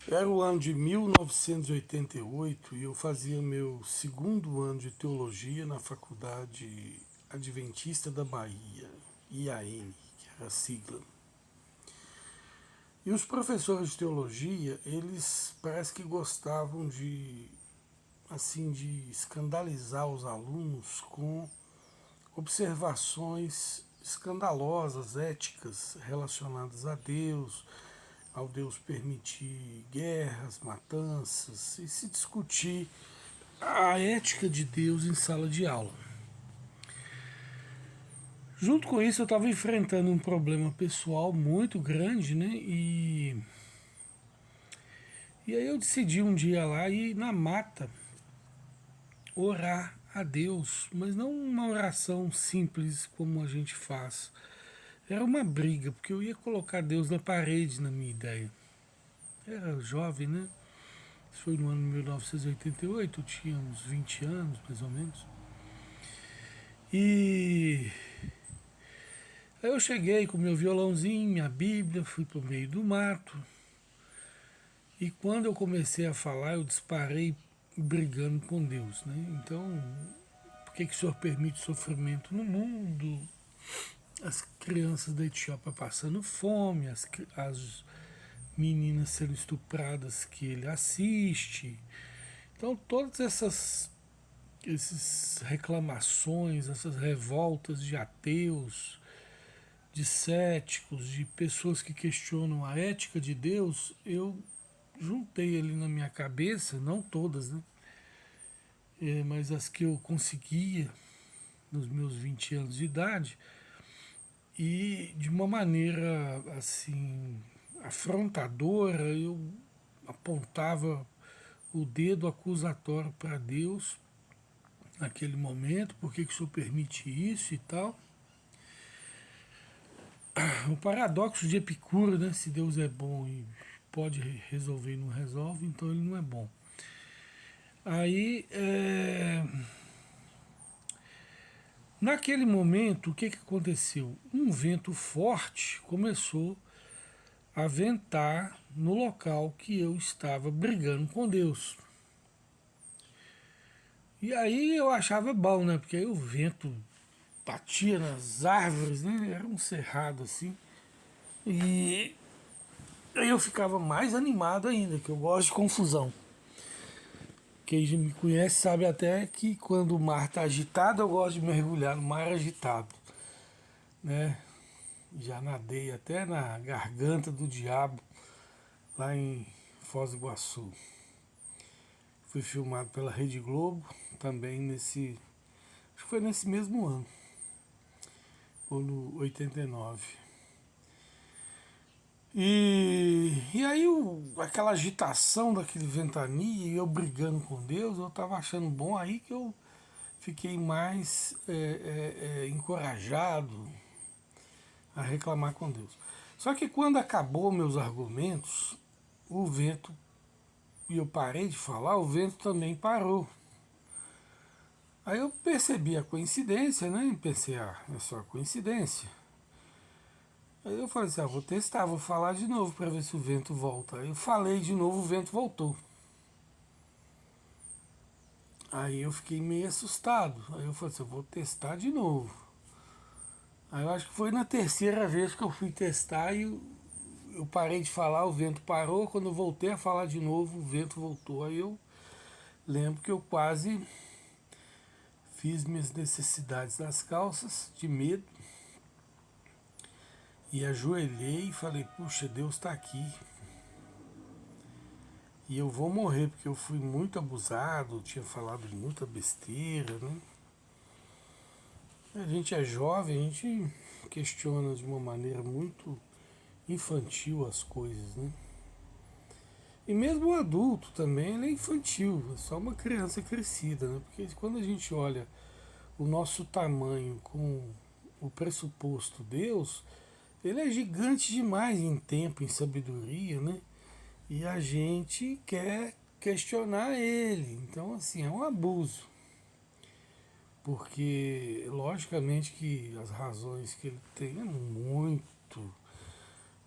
Era o ano de 1988 e eu fazia meu segundo ano de teologia na Faculdade Adventista da Bahia, IAN, que era a sigla. E os professores de teologia, eles parece que gostavam de escandalizar os alunos com observações escandalosas, éticas relacionadas a Deus, ao Deus permitir guerras, matanças, e se discutir a ética de Deus em sala de aula. Junto com isso, eu estava enfrentando um problema pessoal muito grande, né? E aí eu decidi um dia lá ir na mata orar a Deus, mas não uma oração simples como a gente faz. Era uma briga, porque eu ia colocar Deus na parede na minha ideia. Era jovem, né? Isso foi no ano de 1988, eu tinha uns 20 anos, mais ou menos. E aí eu cheguei com meu violãozinho, minha Bíblia, fui para o meio do mato. E quando eu comecei a falar, eu disparei brigando com Deus, né? Então, por que o Senhor permite sofrimento no mundo? As crianças da Etiópia passando fome, as meninas sendo estupradas que ele assiste. Então, todas essas reclamações, essas revoltas de ateus, de céticos, de pessoas que questionam a ética de Deus, eu juntei ali na minha cabeça, não todas, né? Mas as que eu conseguia nos meus 20 anos de idade, e de uma maneira assim afrontadora, eu apontava o dedo acusatório para Deus naquele momento, por que o Senhor permite isso e tal. O paradoxo de Epicuro, né? Se Deus é bom e pode resolver e não resolve, então ele não é bom. Aí, naquele momento, o que aconteceu? Um vento forte começou a ventar no local que eu estava brigando com Deus. E aí eu achava bom, né? Porque aí o vento batia nas árvores, né? Era um cerrado assim. E aí eu ficava mais animado ainda, que eu gosto de confusão. Quem me conhece sabe até que quando o mar está agitado, eu gosto de mergulhar no mar agitado, né? Já nadei até na garganta do diabo, lá em Foz do Iguaçu. Fui filmado pela Rede Globo, também acho que foi nesse mesmo ano, ou no 89. E aí aquela agitação daquele ventania e eu brigando com Deus, eu estava achando bom, aí que eu fiquei mais encorajado a reclamar com Deus. Só que quando acabou meus argumentos, o vento, e eu parei de falar, o vento também parou. Aí eu percebi a coincidência, né? E pensei, é só coincidência. Aí eu falei assim, vou testar, vou falar de novo para ver se o vento volta. Aí eu falei de novo, o vento voltou. Aí eu fiquei meio assustado. Aí eu falei assim, vou testar de novo. Aí eu acho que foi na terceira vez que eu fui testar e eu parei de falar, o vento parou. Quando eu voltei a falar de novo, o vento voltou. Aí eu lembro que eu quase fiz minhas necessidades das calças, de medo. E ajoelhei e falei, puxa, Deus está aqui. E eu vou morrer, porque eu fui muito abusado, tinha falado muita besteira, né? A gente é jovem, a gente questiona de uma maneira muito infantil as coisas, né? E mesmo o adulto também, ele é infantil, é só uma criança crescida, né? Porque quando a gente olha o nosso tamanho com o pressuposto Deus, ele é gigante demais em tempo, em sabedoria, né? E a gente quer questionar ele. Então, assim, é um abuso. Porque, logicamente, que as razões que ele tem é muito,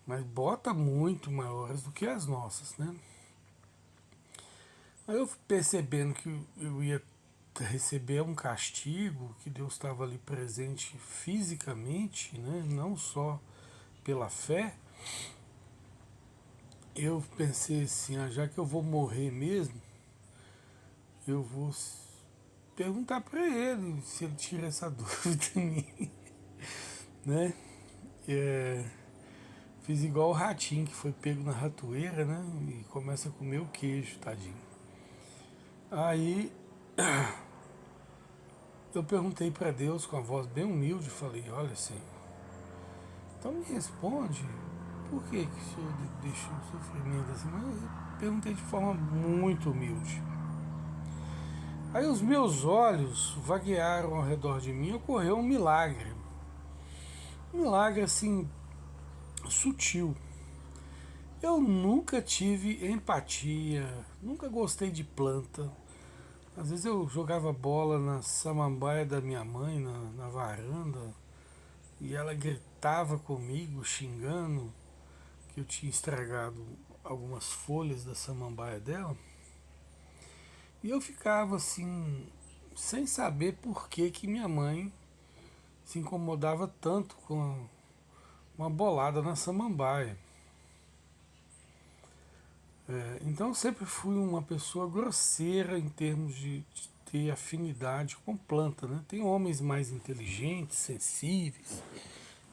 mas bota muito maiores do que as nossas, né? Aí eu percebendo que eu ia receber um castigo, que Deus estava ali presente fisicamente, né? Não só pela fé, eu pensei assim, já que eu vou morrer mesmo, eu vou perguntar para ele se ele tira essa dúvida de mim, né? É, fiz igual o ratinho que foi pego na ratoeira, né? E começa a comer o queijo, tadinho. Aí eu perguntei para Deus com a voz bem humilde, falei, olha Senhor, então me responde, por que o Senhor deixou o sofrimento assim? Mas eu perguntei de forma muito humilde. Aí os meus olhos vaguearam ao redor de mim e ocorreu um milagre. Um milagre assim, sutil. Eu nunca tive empatia, nunca gostei de planta. Às vezes eu jogava bola na samambaia da minha mãe, na varanda, e ela gritava comigo, xingando que eu tinha estragado algumas folhas da samambaia dela. E eu ficava assim, sem saber por que, que minha mãe se incomodava tanto com uma bolada na samambaia. Então eu sempre fui uma pessoa grosseira em termos de ter afinidade com planta, né? Tem homens mais inteligentes, sensíveis,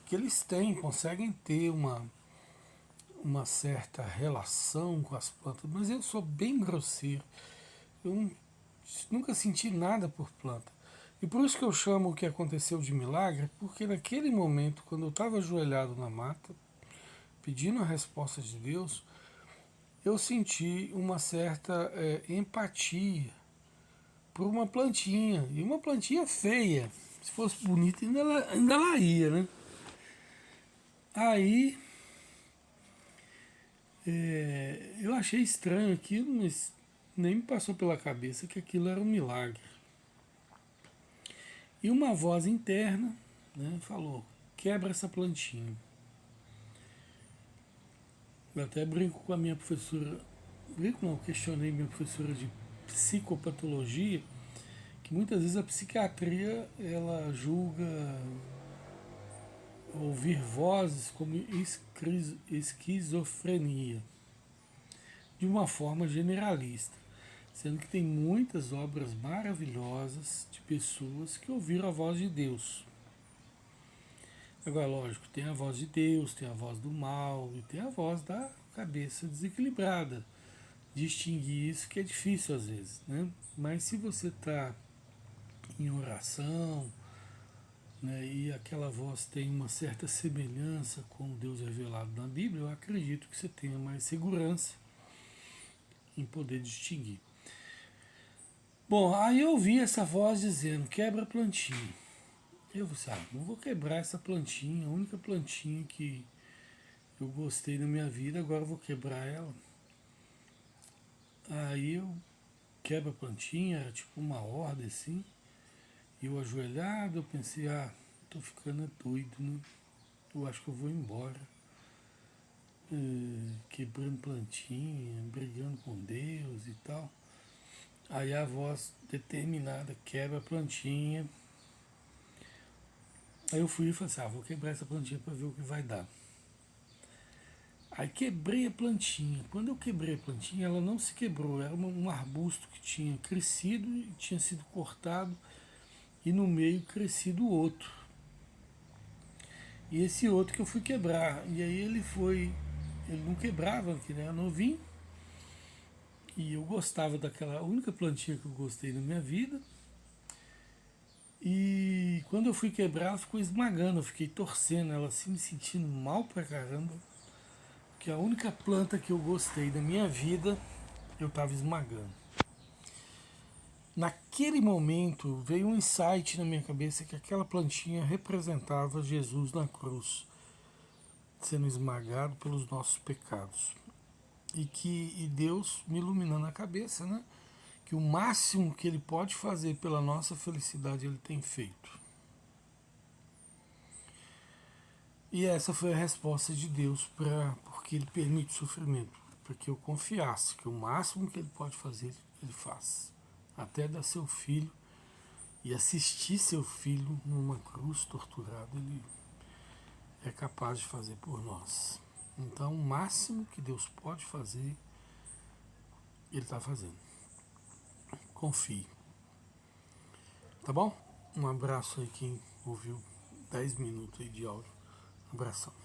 que eles conseguem ter uma certa relação com as plantas, mas eu sou bem grosseiro. Eu nunca senti nada por planta. E por isso que eu chamo o que aconteceu de milagre, porque naquele momento, quando eu estava ajoelhado na mata, pedindo a resposta de Deus, eu senti uma certa empatia por uma plantinha, e uma plantinha feia. Se fosse bonita, ainda ela ia, né? Aí eu achei estranho aquilo, mas nem me passou pela cabeça que aquilo era um milagre. E uma voz interna, né, falou: quebra essa plantinha. Eu até brinco com a minha professora, brinco não, questionei minha professora de psicopatologia, que muitas vezes a psiquiatria ela julga ouvir vozes como esquizofrenia, de uma forma generalista, sendo que tem muitas obras maravilhosas de pessoas que ouviram a voz de Deus. Agora, lógico, tem a voz de Deus, tem a voz do mal e tem a voz da cabeça desequilibrada. Distinguir isso que é difícil às vezes, né? Mas se você está em oração, né, e aquela voz tem uma certa semelhança com o Deus revelado na Bíblia, eu acredito que você tenha mais segurança em poder distinguir. Bom, aí eu ouvi essa voz dizendo, quebra a plantinha. Eu falei, não vou quebrar essa plantinha, a única plantinha que eu gostei na minha vida, agora eu vou quebrar ela. Aí eu quebro a plantinha, era tipo uma ordem assim. E eu ajoelhado, eu pensei, tô ficando doido, né? Eu acho que eu vou embora. Quebrando plantinha, brigando com Deus e tal. Aí a voz determinada quebra a plantinha. Aí eu fui e falei assim, vou quebrar essa plantinha para ver o que vai dar. Aí quebrei a plantinha. Quando eu quebrei a plantinha, ela não se quebrou. Era um arbusto que tinha crescido e tinha sido cortado e no meio crescido outro. E esse outro que eu fui quebrar. E aí ele não quebrava, que era novinho. E eu gostava daquela única plantinha que eu gostei na minha vida. E quando eu fui quebrar, ela ficou esmagando, eu fiquei torcendo ela assim, me sentindo mal pra caramba. Que a única planta que eu gostei da minha vida, eu estava esmagando. Naquele momento veio um insight na minha cabeça que aquela plantinha representava Jesus na cruz, sendo esmagado pelos nossos pecados. E Deus me iluminando a cabeça, né? Que o máximo que Ele pode fazer pela nossa felicidade Ele tem feito. E essa foi a resposta de Deus porque Ele permite sofrimento. para que eu confiasse que o máximo que ele pode fazer, ele faz. Até dar seu filho e assistir seu filho numa cruz torturado, ele é capaz de fazer por nós. Então, o máximo que Deus pode fazer, ele está fazendo. Confie. Tá bom? Um abraço aí quem ouviu 10 minutos aí de áudio. Um abração.